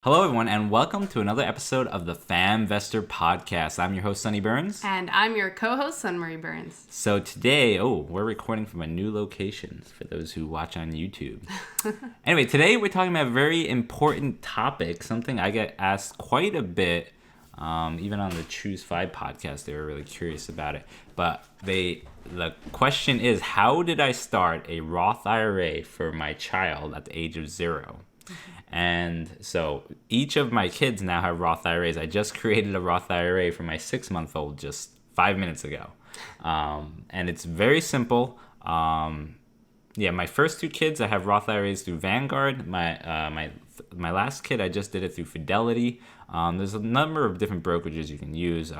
Hello, everyone, and welcome to another episode of the FamVestor Podcast. I'm your host, Sonny Burns. And I'm your co-host, Sunmarie Burns. So today, we're recording from a new location for those who watch on YouTube. Anyway, today we're talking about a very important topic, something I get asked quite a bit, even on the Choose 5 podcast. They were really curious about it. But the question is, how did I start a Roth IRA for my child at the age of 0? And so each of my kids now have Roth IRAs. I just created a Roth IRA for my 6-month-old just 5 minutes ago. And it's very simple. My first 2 kids, I have Roth IRAs through Vanguard. My last kid, I just did it through Fidelity. There's a number of different brokerages you can use.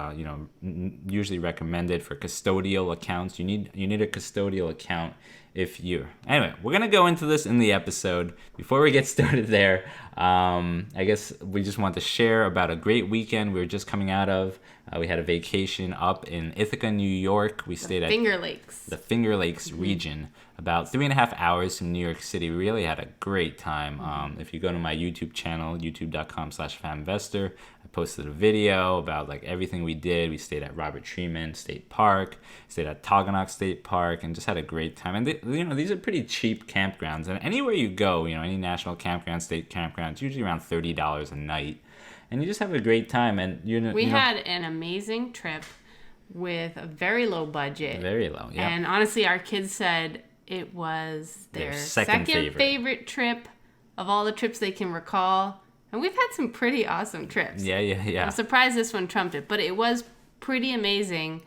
Usually recommended for custodial accounts. You need a custodial account. Anyway, we're going to go into this in the episode. Before we get started there, I guess we just want to share about a great weekend we were just coming out of. We had a vacation up in Ithaca, New York. We stayed at the Finger Lakes region, about 3.5 hours from New York City. We really had a great time. If you go to my YouTube channel, youtube.com/FamVestor, I posted a video about everything we did. We stayed at Robert Treatment State Park, stayed at Toganock State Park, and just had a great time. And these are pretty cheap campgrounds. And anywhere you go, any national campground, state campground, it's usually around $30 a night. And you just have a great time. And we had an amazing trip with a very low budget. Very low, yeah. And honestly, our kids said it was their second favorite trip of all the trips they can recall. And we've had some pretty awesome trips. Yeah. I'm surprised this one trumped it, but it was pretty amazing.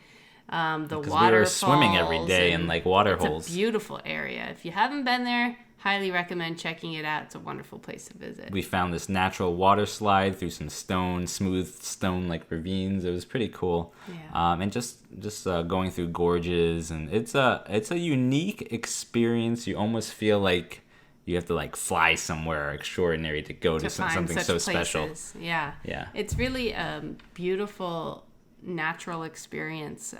The waterfalls. We were swimming every day in water holes. It's a beautiful area. If you haven't been there, highly recommend checking it out. It's a wonderful place to visit. We found this natural water slide through some smooth stone ravines. It was pretty cool. Yeah. And just going through gorges, and it's a unique experience. You almost feel like you have to fly somewhere extraordinary to go to something so special. Yeah. Yeah. It's really a beautiful natural experience.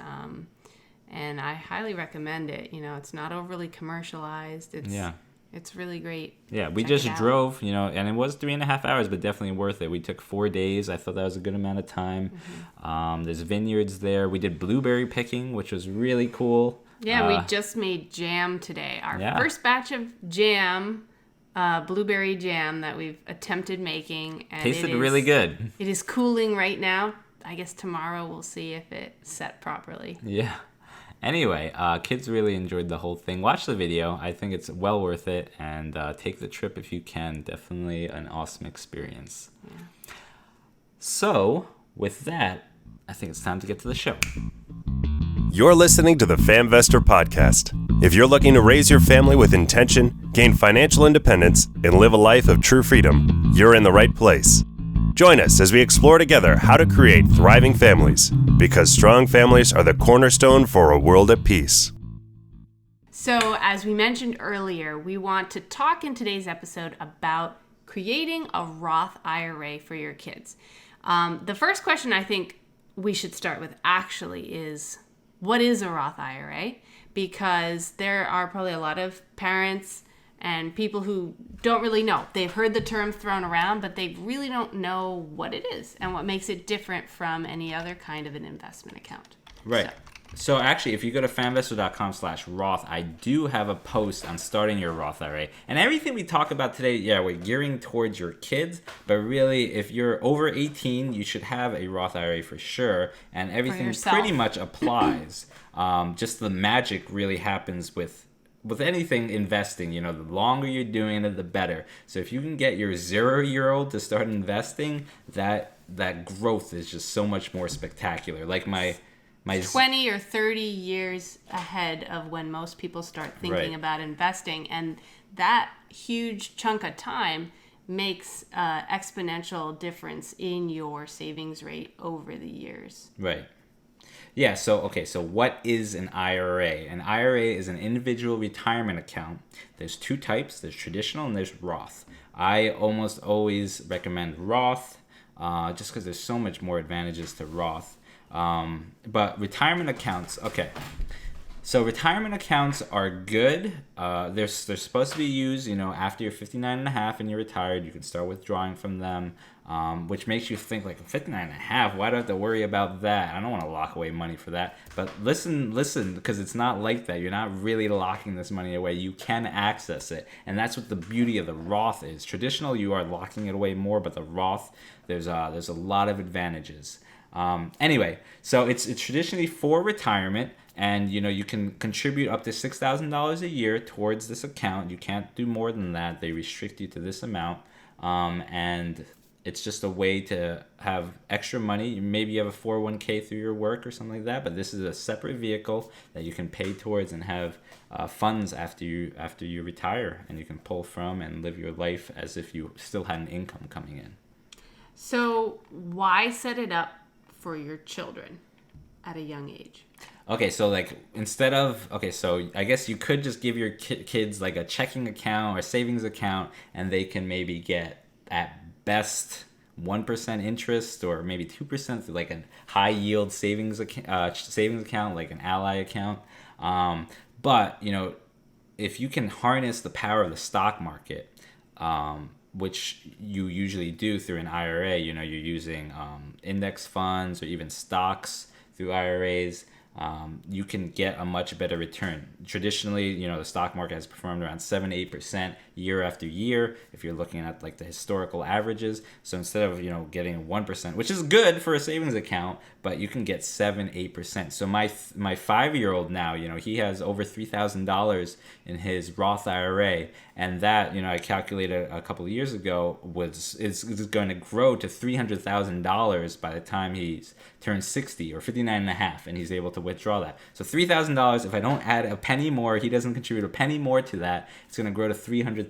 And I highly recommend it. It's not overly commercialized. It's really great. Yeah, we just drove, and it was 3.5 hours, but definitely worth it. We took 4 days. I thought that was a good amount of time. There's vineyards there. We did blueberry picking, which was really cool. Yeah, we just made jam today. Our first batch of jam, blueberry jam that we've attempted making. And tasted really good. It is cooling right now. I guess tomorrow we'll see if it set properly. Yeah. Anyway, kids really enjoyed the whole thing. Watch the video. I think it's well worth it. And take the trip if you can. Definitely an awesome experience. Yeah. So, with that, I think it's time to get to the show. You're listening to the FamVestor Podcast. If you're looking to raise your family with intention, gain financial independence, and live a life of true freedom, you're in the right place. Join us as we explore together how to create thriving families, because strong families are the cornerstone for a world at peace. So, as we mentioned earlier, we want to talk in today's episode about creating a Roth IRA for your kids. The first question I think we should start with actually is, what is a Roth IRA? Because there are probably a lot of parents and people who don't really know. They've heard the term thrown around, but they really don't know what it is and what makes it different from any other kind of an investment account. Right. So actually, if you go to famvestor.com/Roth, I do have a post on starting your Roth IRA. And everything we talk about today, we're gearing towards your kids. But really, if you're over 18, you should have a Roth IRA for sure. And everything pretty much applies. Just the magic really happens with anything investing. The longer you're doing it, the better. So if you can get your 0-year-old to start investing, that growth is just so much more spectacular. Like my 20 or 30 years ahead of when most people start thinking about investing. And that huge chunk of time makes exponential difference in your savings rate over the years. Right. Yeah, so what is an IRA? An IRA is an individual retirement account. There's 2 types. There's traditional and there's Roth. I almost always recommend Roth just because there's so much more advantages to Roth. But retirement accounts, So retirement accounts are good. They're supposed to be used, after you're 59 and a half and you're retired. You can start withdrawing from them, which makes you think like 59 and a half. Why do I have to worry about that? I don't want to lock away money for that. But listen, because it's not like that. You're not really locking this money away. You can access it, and that's what the beauty of the Roth is. Traditional, you are locking it away more, but the Roth, there's a lot of advantages. Anyway, so it's traditionally for retirement. And, you can contribute up to $6,000 a year towards this account. You can't do more than that. They restrict you to this amount. And it's just a way to have extra money. Maybe you have a 401k through your work or something like that. But this is a separate vehicle that you can pay towards and have funds after you retire. And you can pull from and live your life as if you still had an income coming in. So why set it up for your children at a young age? Okay, so so I guess you could just give your kids like a checking account or savings account, and they can maybe get at best 1% interest or maybe 2% through like a high yield savings account, like an Ally account. But if you can harness the power of the stock market, which you usually do through an IRA, you're using index funds or even stocks through IRAs. You can get a much better return. Traditionally, the stock market has performed around 7-8% year after year if you're looking at like the historical averages. So instead of getting 1%, which is good for a savings account, but you can get 7-8%. So my 5-year-old now, he has over $3,000 in his Roth IRA, and that I calculated a couple of years ago is going to grow to $300,000 by the time he's turned 60 or 59 and a half, and he's able to withdraw that. So $3,000, if I don't add a penny more, he doesn't contribute a penny more to that, it's going to grow to $300,000.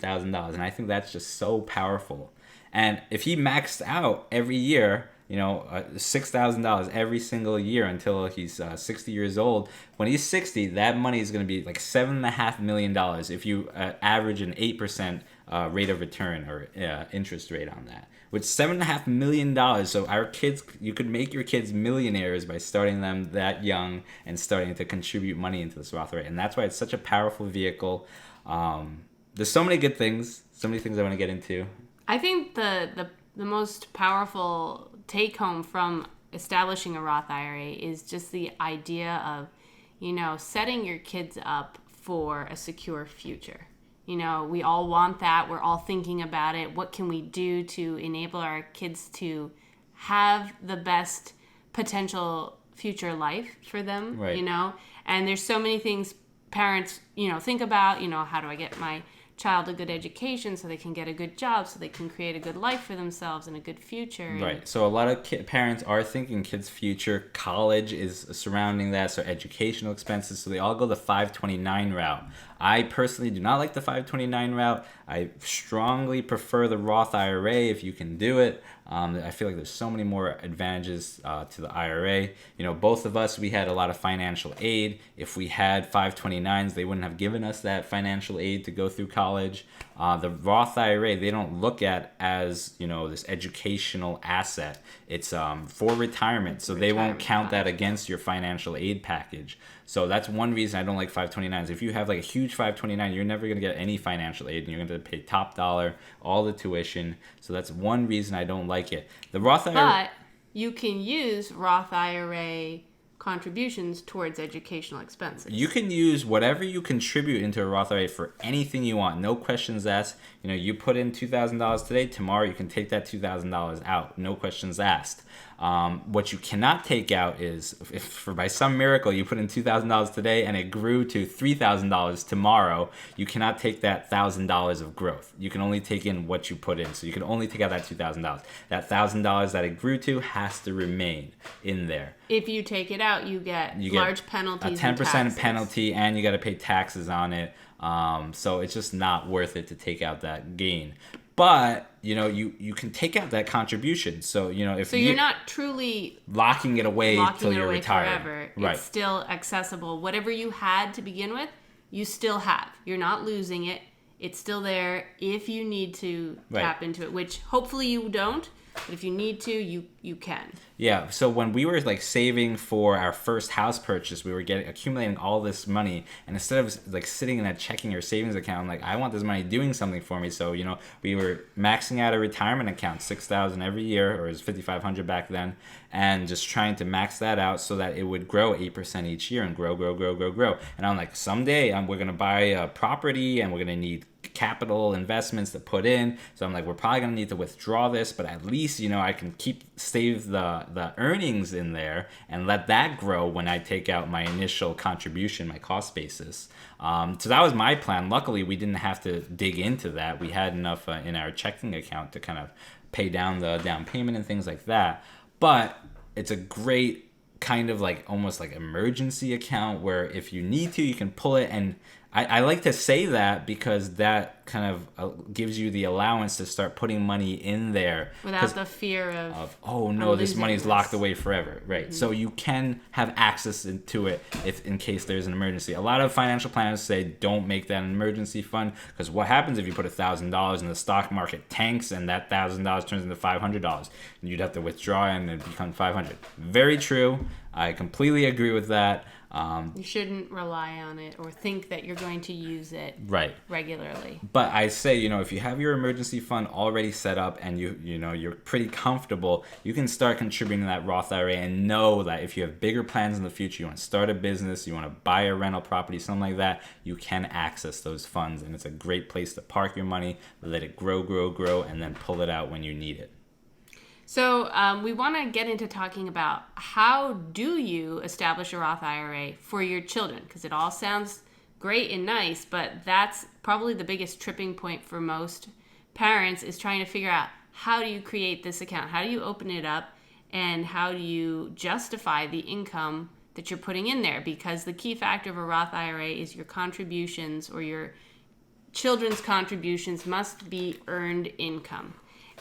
And I think that's just so powerful. And if he maxed out every year, $6,000 every single year until he's 60 years old, when he's 60, that money is going to be like $7.5 million if you average an 8% rate of return or interest rate on that. With $7.5 million, so our kids, you could make your kids millionaires by starting them that young and starting to contribute money into this Roth IRA. And that's why it's such a powerful vehicle. There's so many good things, so many things I want to get into. I think the most powerful take home from establishing a Roth IRA is just the idea of, setting your kids up for a secure future. We all want that. We're all thinking about it. What can we do to enable our kids to have the best potential future life for them? Right. And there's so many things parents, think about, how do I get my child a good education so they can get a good job, so they can create a good life for themselves and a good future. Right. So a lot of parents are thinking kids' future. College is surrounding that, so educational expenses. So they all go the 529 route. I personally do not like the 529 route. I strongly prefer the Roth IRA if you can do it. I feel like there's so many more advantages to the IRA. Both of us, we had a lot of financial aid. If we had 529s, they wouldn't have given us that financial aid to go through college. The Roth IRA, they don't look at as, this educational asset. It's for retirement, so they won't count that against your financial aid package. So that's one reason I don't like 529s. If you have like a huge 529, you're never going to get any financial aid, and you're going to pay top dollar, all the tuition. So that's one reason I don't like it. The Roth IRA... But you can use Roth IRA contributions towards educational expenses. You can use whatever you contribute into a Roth IRA for anything you want. No questions asked. You put in $2,000 today. Tomorrow you can take that $2,000 out. No questions asked. What you cannot take out is if by some miracle you put in $2,000 today and it grew to $3,000 tomorrow, you cannot take that $1,000 of growth. You can only take in what you put in. So you can only take out that $2,000. That $1,000 that it grew to has to remain in there. If you take it out, you get large penalties. A 10% penalty, and you got to pay taxes on it. So it's just not worth it to take out that gain. But you can take out that contribution. So you're not truly locking it away till you're retired. Forever. Right. It's still accessible. Whatever you had to begin with, you still have. You're not losing it. It's still there if you need to tap into it, which hopefully you don't. But if you need to, you can. Yeah, so when we were like saving for our first house purchase, we were accumulating all this money, and instead of like sitting in a checking or savings account, I'm like, I want this money doing something for me. So we were maxing out a retirement account, $6,000 every year, or it was $5,500 back then, and just trying to max that out so that it would grow 8% each year and grow. And I'm like, someday we're gonna buy a property, and we're gonna need capital investments to put in. So I'm like, we're probably gonna need to withdraw this, but at least I can save the earnings in there and let that grow when I take out my initial contribution, my cost basis. So that was my plan. Luckily, we didn't have to dig into that. We had enough in our checking account to kind of pay down the down payment and things like that. But it's a great kind of like almost like emergency account where if you need to, you can pull it. And I like to say that because that kind of gives you the allowance to start putting money in there without the fear of oh no, this money's locked away forever, right? Mm-hmm. So you can have access to it if in case there's an emergency. A lot of financial planners say don't make that an emergency fund, because what happens if you put $1,000 and the stock market tanks and that $1,000 turns into $500 and you'd have to withdraw and it becomes $500. Very true. I completely agree with that. You shouldn't rely on it or think that you're going to use it regularly. But I say, if you have your emergency fund already set up and you're pretty comfortable, you can start contributing to that Roth IRA and know that if you have bigger plans in the future, you want to start a business, you want to buy a rental property, something like that, you can access those funds. And it's a great place to park your money, let it grow, and then pull it out when you need it. So we want to get into talking about how do you establish a Roth IRA for your children, because it all sounds great and nice, but that's probably the biggest tripping point for most parents is trying to figure out how do you create this account, how do you open it up, and how do you justify the income that you're putting in there, because the key factor of a Roth IRA is your contributions or your children's contributions must be earned income.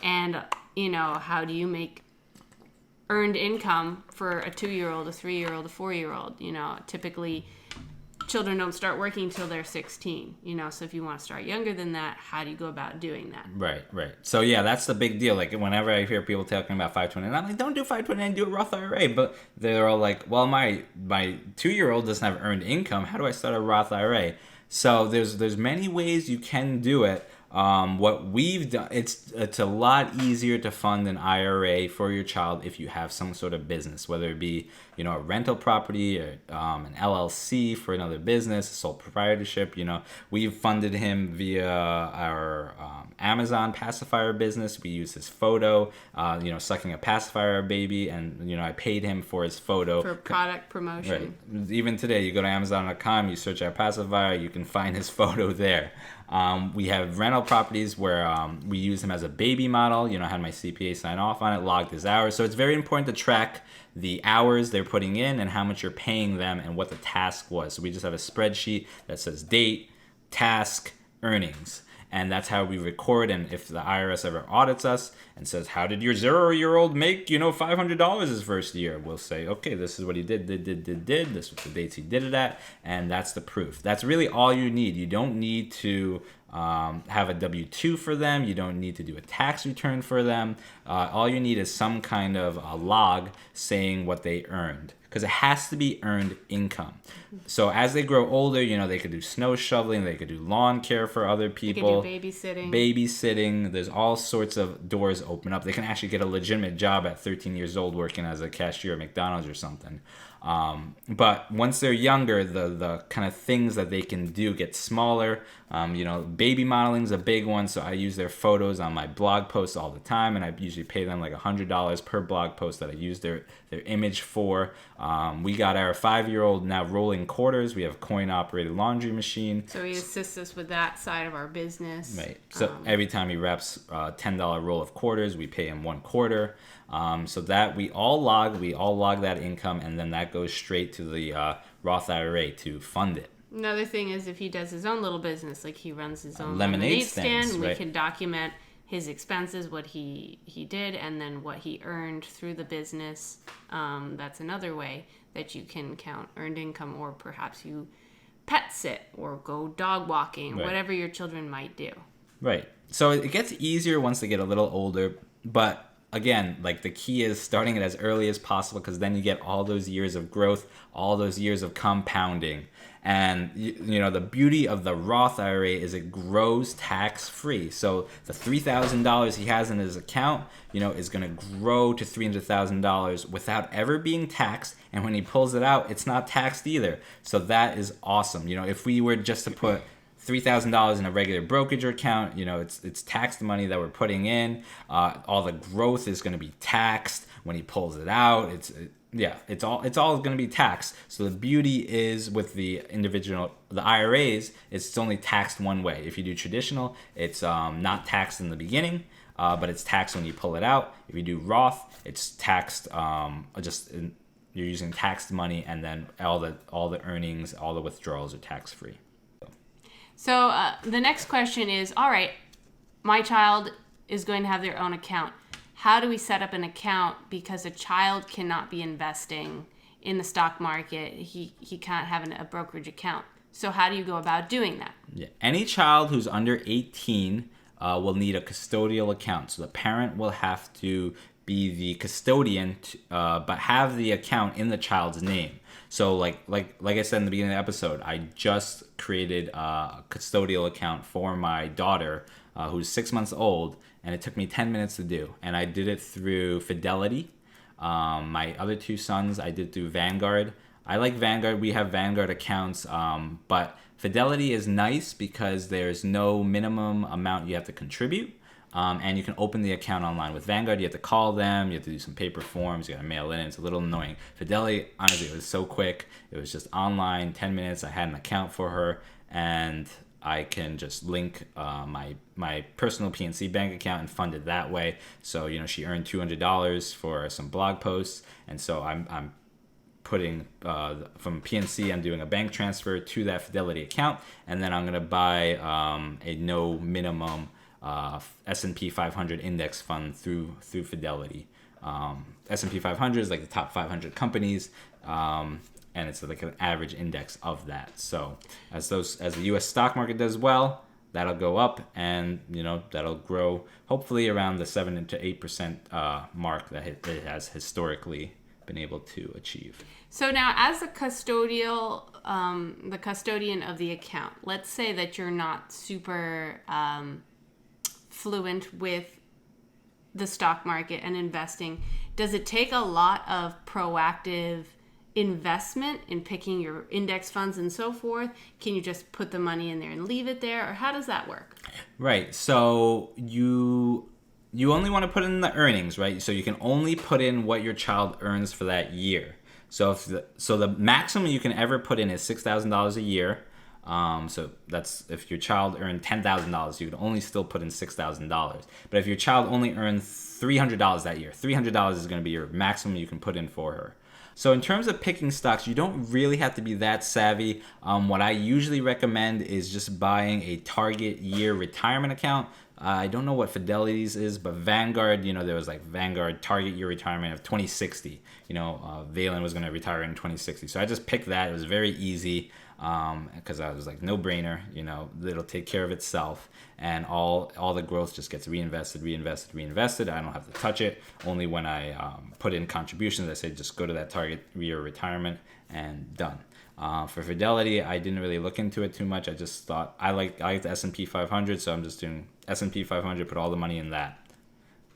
And how do you make earned income for a 2-year-old, a 3-year-old, a 4-year-old? Typically children don't start working until they're 16, so if you want to start younger than that, how do you go about doing that? Right. So yeah, that's the big deal. Like whenever I hear people talking about 529, I'm like, don't do 529, do a Roth IRA. But they're all like, well, my 2-year-old doesn't have earned income. How do I start a Roth IRA? So there's many ways you can do it. What we've done, it's a lot easier to fund an IRA for your child if you have some sort of business, whether it be, a rental property or an LLC for another business, a sole proprietorship. We've funded him via our Amazon pacifier business. We use his photo, sucking a pacifier baby, and, I paid him for his photo. For product promotion. Right. Even today, you go to Amazon.com, you search our pacifier, you can find his photo there. We have rental properties where we use him as a baby model. I had my CPA sign off on it, logged his hours. So it's very important to track the hours they're putting in and how much you're paying them and what the task was. So we just have a spreadsheet that says date, task, earnings. And that's how we record. And if the IRS ever audits us and says, how did your 0-year-old make, $500 his first year? We'll say, okay, this is what he did. This was the dates he did it at. And that's the proof. That's really all you need. You don't need to have a W-2 for them. You don't need to do a tax return for them. All you need is some kind of a log saying what they earned, because it has to be earned income. So as they grow older, they could do snow shoveling, they could do lawn care for other people. They could do babysitting. There's all sorts of doors open up. They can actually get a legitimate job at 13 years old working as a cashier at McDonald's or something. But once they're younger, the kind of things that they can do get smaller. Baby modeling is a big one, so I use their photos on my blog posts all the time, and I usually pay them like $100 per blog post that I use their image for. We got our 5-year-old now rolling quarters. We have a coin-operated laundry machine. So he assists us with that side of our business. Right. So every time he wraps a $10 roll of quarters, we pay him 1 quarter. So that we all log that income, and then that goes straight to the Roth IRA to fund it. Another thing is if he does his own little business, like he runs his own lemonade stand, we can document his expenses, what he did, and then what he earned through the business. That's another way that you can count earned income, or perhaps you pet sit or go dog walking, whatever your children might do. Right. So it gets easier once they get a little older, but again, like the key is starting it as early as possible, because then you get all those years of growth, all those years of compounding. And you know, the beauty of the Roth IRA is it grows tax free. So the $3,000 he has in his account, you know, is going to grow to $300,000 without ever being taxed. And when he pulls it out, it's not taxed either. So that is awesome. You know, if we were just to put $3,000 in a regular brokerage account, you know, it's taxed money that we're putting in. All the growth is going to be taxed when he pulls it out. It's all going to be taxed. So the beauty is with the IRAs, it's only taxed one way. If you do traditional, it's not taxed in the beginning, but it's taxed when you pull it out. If you do Roth, it's taxed you're using taxed money, and then all the earnings, all the withdrawals are tax free. So the next question is, all right, my child is going to have their own account. How do we set up an account? Because a child cannot be investing in the stock market. He can't have a brokerage account. So how do you go about doing that? Yeah. Any child who's under 18 will need a custodial account. So the parent will have to be the custodian, but have the account in the child's name. So like I said in the beginning of the episode, I just created a custodial account for my daughter, who's 6 months old, and it took me 10 minutes to do. And I did it through Fidelity. My other two sons, I did through Vanguard. I like Vanguard. We have Vanguard accounts, but Fidelity is nice because there's no minimum amount you have to contribute. And you can open the account online. With Vanguard, you have to call them, you have to do some paper forms, you got to mail it in. It's a little annoying. Fidelity, honestly, it was so quick. It was just online, 10 minutes. I had an account for her, and I can just link my personal PNC bank account and fund it that way. So, you know, she earned $200 for some blog posts, and so I'm putting from PNC, I'm doing a bank transfer to that Fidelity account, and then I'm going to buy a no minimum S&P 500 index fund through Fidelity. S&P 500 is like the top 500 companies, and it's like an average index of that. So as the U.S. stock market does well, that'll go up, and you know, that'll grow hopefully around the 7 to 8% mark that it has historically been able to achieve. So now, as a custodian of the account, let's say that you're not super fluent with the stock market and investing. Does it take a lot of proactive investment in picking your index funds and so forth? Can you just put the money in there and leave it there, or how does that work? Right. So you only want to put in the earnings, right? So you can only put in what your child earns for that year. So the maximum you can ever put in is $6,000 a year. So that's if your child earned $10,000, you could only still put in $6,000. But if your child only earned $300 that year, $300 is going to be your maximum you can put in for her. So in terms of picking stocks, you don't really have to be that savvy. What I usually recommend is just buying a target year retirement account. I don't know what Fidelity's is, but Vanguard, you know, there was like Vanguard target year retirement of 2060. You know, Valen was going to retire in 2060. So I just picked that. It was very easy because I was like, no brainer, you know, it'll take care of itself. And all the growth just gets reinvested. I don't have to touch it. Only when I put in contributions, I say just go to that target year retirement and done. For Fidelity, I didn't really look into it too much. I just thought I like the S&P 500, so I'm just doing S&P 500, put all the money in that.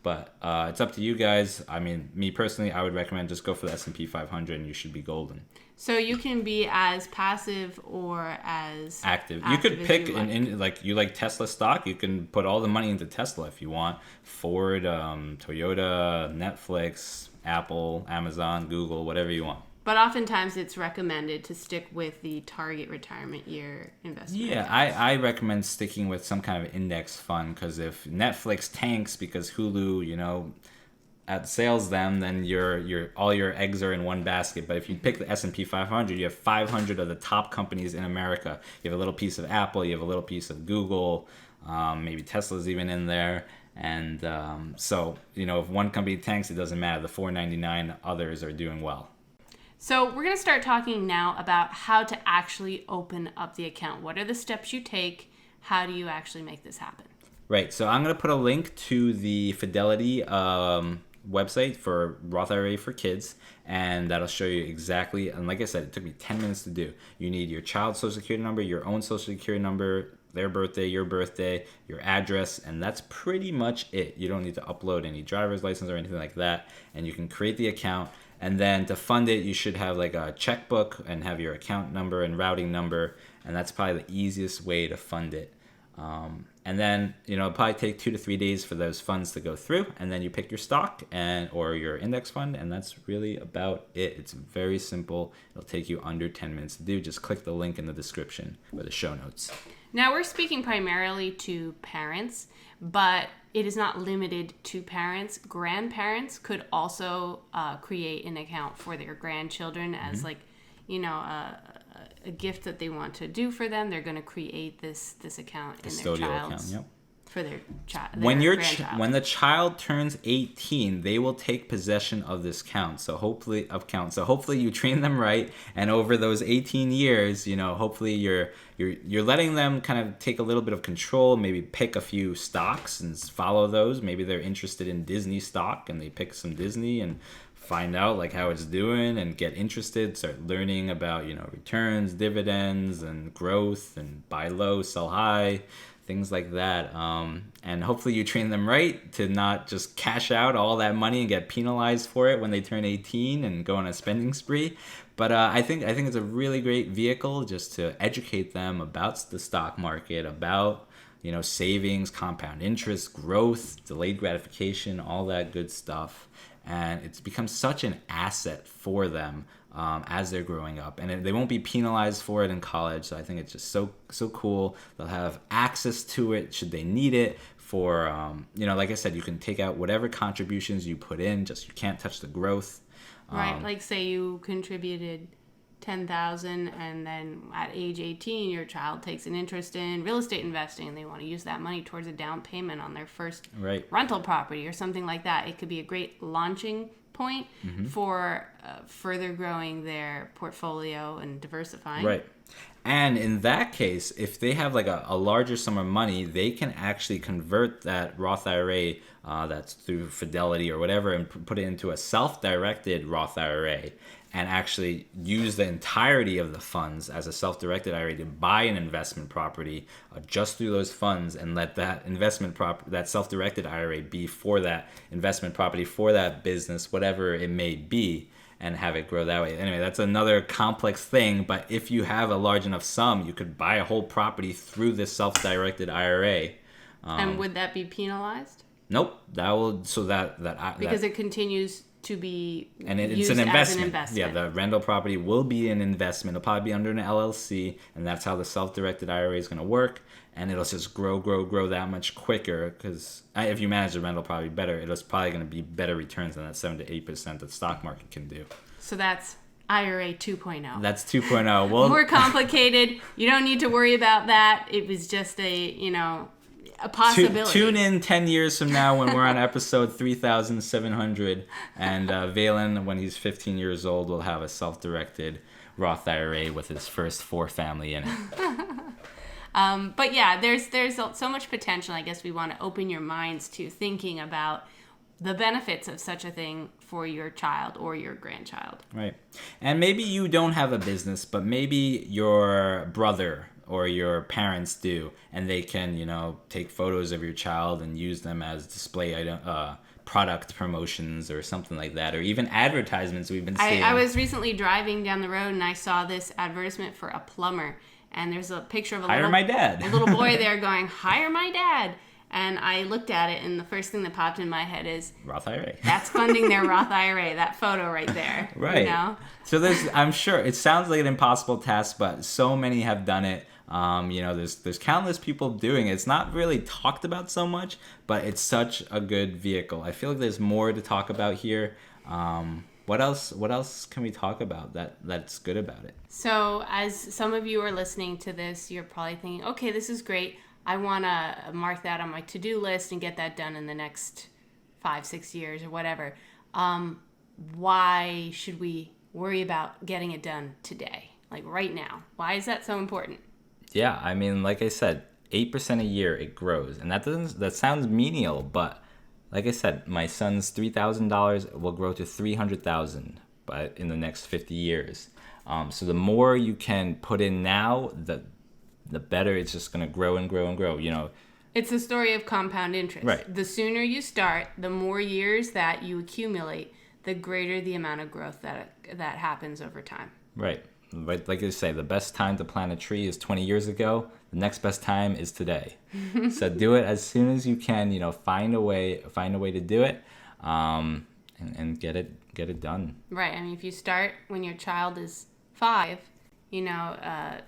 But it's up to you guys. I mean, me personally, I would recommend just go for the S&P 500 and you should be golden. So you can be as passive or as active. You could pick like you like Tesla stock. You can put all the money into Tesla if you want. Ford, Toyota, Netflix, Apple, Amazon, Google, whatever you want. But oftentimes it's recommended to stick with the target retirement year investment. Yeah, I recommend sticking with some kind of index fund, because if Netflix tanks because Hulu, you know, outsells them, then your all your eggs are in one basket. But if you pick the S&P 500, you have 500 of the top companies in America. You have a little piece of Apple, you have a little piece of Google, maybe Tesla's even in there. And so, you know, if one company tanks, it doesn't matter. The 499 others are doing well. So we're going to start talking now about how to actually open up the account. What are the steps you take? How do you actually make this happen? Right. So I'm going to put a link to the Fidelity website for Roth IRA for kids, and that'll show you exactly. And like I said, it took me 10 minutes to do. You need your child's social security number, your own social security number, their birthday, your address, and that's pretty much it. You don't need to upload any driver's license or anything like that, and you can create the account. And then to fund it, you should have like a checkbook and have your account number and routing number, and that's probably the easiest way to fund it. And then, it'll probably take 2 to 3 days for those funds to go through, and then you pick your stock or your index fund, and that's really about it. It's very simple. It'll take you under 10 minutes to do. Just click the link in the description or the show notes. Now, we're speaking primarily to parents, but it is not limited to parents. Grandparents could also create an account for their grandchildren as a gift that they want to do for them. They're going to create this account in their child's account, for their child. When the child turns 18, they will take possession of this account. So hopefully you train them right, and over those 18 years, hopefully you're letting them kind of take a little bit of control, maybe pick a few stocks and follow those. Maybe they're interested in Disney stock and they pick some Disney and find out like how it's doing and get interested, start learning about, returns, dividends, and growth, and buy low, sell high, things like that. And hopefully you train them right to not just cash out all that money and get penalized for it when they turn 18 and go on a spending spree. But I think it's a really great vehicle just to educate them about the stock market, about savings, compound interest, growth, delayed gratification, all that good stuff. And it's become such an asset for them as they're growing up, and they won't be penalized for it in college. So I think it's just so cool. They'll have access to it should they need it for like I said, you can take out whatever contributions you put in, just you can't touch the growth. Right, like say you contributed $10,000 and then at age 18 your child takes an interest in real estate investing and they want to use that money towards a down payment on their first rental property or something like that. It could be a great launching point for further growing their portfolio and diversifying. Right. And in that case, if they have like a larger sum of money, they can actually convert that Roth IRA that's through Fidelity or whatever and put it into a self-directed Roth IRA and actually use the entirety of the funds as a self-directed IRA to buy an investment property just through those funds, and let that that self-directed IRA be for that investment property, for that business, whatever it may be, and have it grow that way. Anyway, that's another complex thing, but if you have a large enough sum, you could buy a whole property through this self-directed IRA. And would that be penalized? Nope. That will because it continues to be it's used an investment. As an investment. Yeah, the rental property will be an investment. It'll probably be under an LLC, and that's how the self-directed IRA is going to work. And it'll just grow that much quicker because if you manage the rental property better, it's probably going to be better returns than that 7 to 8% that the stock market can do. So that's IRA 2.0. That's 2.0. Well, more complicated. You don't need to worry about that. It was just a possibility. Tune in 10 years from now when we're on episode 3700, and Valen, when he's 15 years old, will have a self-directed Roth IRA with his first 4 family in it. But yeah, there's so much potential. I guess we want to open your minds to thinking about the benefits of such a thing for your child or your grandchild. Right. And maybe you don't have a business, but maybe your brother or your parents do, and they can, take photos of your child and use them as display item, product promotions or something like that, or even advertisements we've been seeing. I was recently driving down the road and I saw this advertisement for a plumber, and there's a picture of Hire my dad. a little boy there going, "Hire my dad." And I looked at it, and the first thing that popped in my head is Roth IRA. That's funding their Roth IRA. That photo right there. Right. So I'm sure it sounds like an impossible task, but so many have done it. There's countless people doing it. It's not really talked about so much, but it's such a good vehicle. I feel like there's more to talk about here. What else can we talk about that's good about it? So as some of you are listening to this, you're probably thinking, okay, this is great. I want to mark that on my to-do list and get that done in the next 5-6 years or whatever. Why should we worry about getting it done today, like right now? Why is that so important? Yeah, I mean, like I said, 8% a year it grows, and that sounds menial, but like I said, my son's $3,000 will grow to $300,000 but in the next 50 years. So the more you can put in now, the better it's just going to grow and grow and grow, you know. It's a story of compound interest. Right. The sooner you start, the more years that you accumulate, the greater the amount of growth that happens over time. Right. But like I say, the best time to plant a tree is 20 years ago. The next best time is today. So do it as soon as you can. You know, find a way to do it, and get it done. Right. I mean, if you start when your child is 5, you know,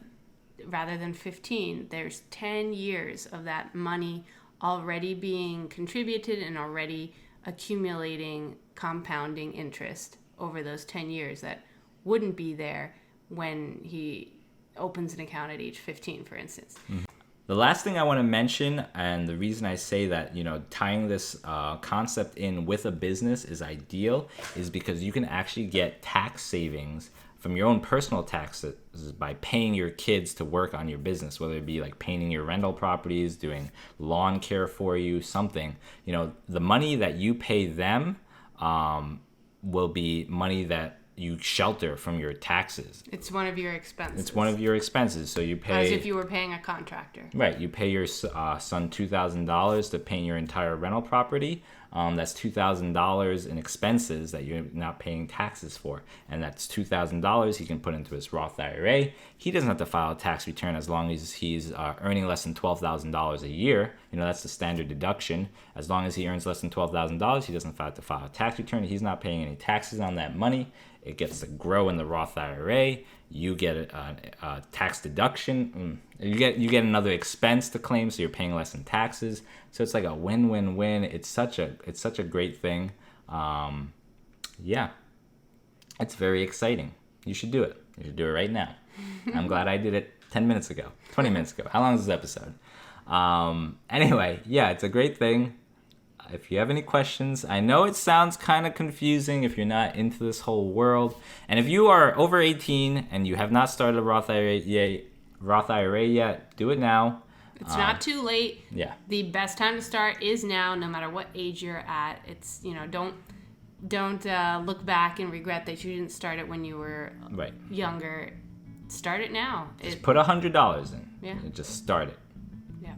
rather than 15, there's 10 years of that money already being contributed and already accumulating compounding interest over those 10 years that wouldn't be there when he opens an account at age 15, for instance. Mm-hmm. The last thing I want to mention, and the reason I say that, you know, tying this concept in with a business is ideal, is because you can actually get tax savings from your own personal taxes by paying your kids to work on your business, whether it be like painting your rental properties, doing lawn care for you, something. You know, the money that you pay them will be money that you shelter from your taxes. It's one of your expenses. It's one of your expenses. So you pay... As if you were paying a contractor. Right. You pay your son $2,000 to paint your entire rental property. That's $2,000 in expenses that you're not paying taxes for. And that's $2,000 he can put into his Roth IRA. He doesn't have to file a tax return as long as he's earning less than $12,000 a year. You know, that's the standard deduction. As long as he earns less than $12,000, he doesn't have to file a tax return. He's not paying any taxes on that money. It gets to grow in the Roth IRA. You get a tax deduction. You get another expense to claim, so you're paying less in taxes. So it's like a win-win-win. It's such a great thing. Yeah, it's very exciting. You should do it. You should do it right now. I'm glad I did it 10 minutes ago, 20 minutes ago. How long is this episode? Anyway, yeah, it's a great thing. If you have any questions, I know it sounds kind of confusing if you're not into this whole world. And if you are over 18 and you have not started a Roth IRA yet, do it now. It's not too late. Yeah. The best time to start is now, no matter what age you're at. It's, you know, don't look back and regret that you didn't start it when you were younger. Start it now. Just put $100 in. Yeah. And just start it. Yeah.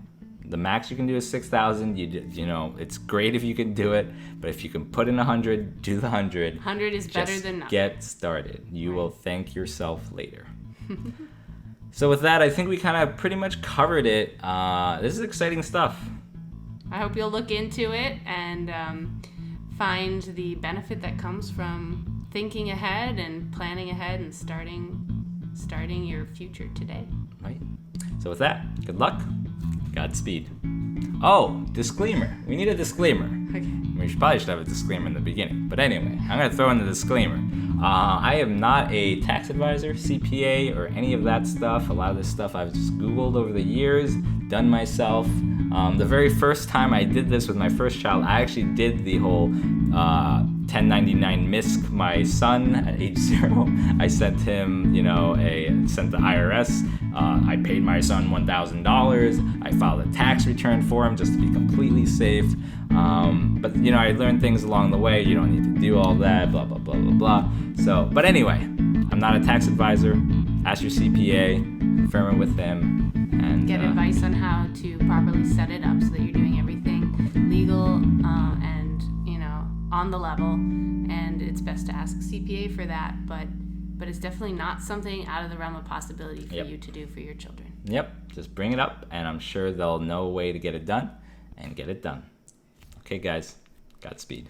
The max you can do is $6,000. You know, it's great if you can do it, but if you can put in 100, do the 100. 100 is better than nothing. Get started. You will thank yourself later. So with that, I think we kind of pretty much covered it. This is exciting stuff. I hope you'll look into it and find the benefit that comes from thinking ahead and planning ahead and starting your future today. Right. So with that, good luck. Godspeed. Oh, disclaimer. We need a disclaimer. Okay. We probably should have a disclaimer in the beginning. But anyway, I'm going to throw in the disclaimer. I am not a tax advisor, CPA, or any of that stuff. A lot of this stuff I've just Googled over the years, done myself. The very first time I did this with my first child, I actually did the whole 1099 MISC my son at age 0. I sent him, sent the IRS. I paid my son $1,000. I filed a tax return for him just to be completely safe. But I learned things along the way. You don't need to do all that, blah, blah, blah, blah, blah. So, but anyway, I'm not a tax advisor. Ask your CPA, confirm it with him, and get advice on how to properly set it up so that you're doing everything legal and on the level. And it's best to ask a CPA for that, but it's definitely not something out of the realm of possibility for you to do for your children. Yep, just bring it up, and I'm sure they'll know a way to get it done, and get it done. Okay, guys, Godspeed.